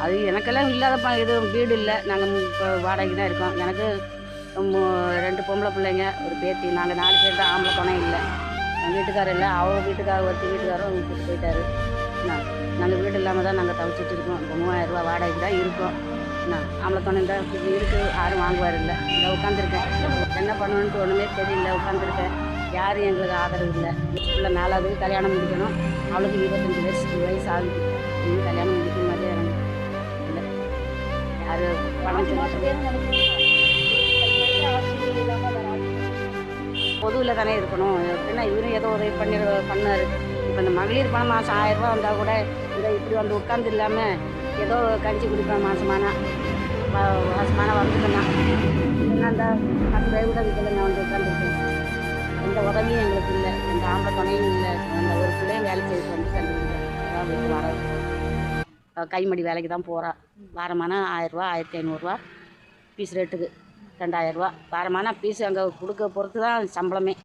அது எனக்கெல்லாம் இல்லாதப்பா இது வீடு இல்லை. நாங்கள் இப்போ வாடகைக்கு தான் இருக்கோம். எனக்கு 2 பொம்பளை பிள்ளைங்க, ஒரு பேத்தி. நாங்கள் 4 பேர் தான். ஆம்பளை துணை இல்லை. என் வீட்டுக்காரர் இல்லை. அவங்க வீட்டுக்காரர் வீட்டுக்காரரும் விட்டுட்டு போயிட்டாரு. என்ன நாங்கள் வீடு இல்லாமல் தான் நாங்கள் தவிச்சிட்டு இருக்கோம். இப்போ 3000 ரூபா வாடகைக்கு தான் இருக்கோம். என்ன ஆம்பளை துணை தான் இருக்குது. யாரும் வாங்குவார் இல்லை. இதை உட்காந்துருக்கேன். என்ன பண்ணணுன்ட்டு ஒன்றுமே தெரியல. உட்காந்துருக்கேன். யாரும் எங்களுக்கு ஆதரவு இல்லை. பிள்ளை 4வது கல்யாணம் முடிக்கணும். அவளுக்கு 25 வயசு ஆகுது. இன்னும் கல்யாணம் முடிக்கிற மாதிரியே எனக்கு இல்லை. யார் பணம் பொதுவில் தானே இருக்கணும். எப்படின்னா இவரும் ஏதோ உதவி பண்ணார். இப்போ இந்த மகளிர் பணம் மாதம் 1000 ரூபா வந்தால் கூட இதை இப்படி வந்து உட்காந்து இல்லாமல் ஏதோ கஞ்சி குடிப்பேன் மாதமான வந்துட்டேன்னா இல்லைன்னா இந்த 10 ரூபாய் கூட வீட்டில் நான் வந்து உட்காந்துருக்கேன். எந்த உதவியும் எங்களுக்கு இல்லை. எந்த ஆம்பளை துணையும் இல்லை. அந்த ஒரு பிள்ளையும் வேலை செய்து வந்து கண்டுபிடிக்கிறேன். அதான் வீட்டு வாடகை கைமடி வேலைக்கு தான் போகிறா. வாரமான 1000 ரூபா 1500 ரூபா பீஸ் ரேட்டுக்கு 2000 ரூபா வாரமான பீஸ் அங்கே கொடுக்க பொறுத்து தான் சம்பளமே.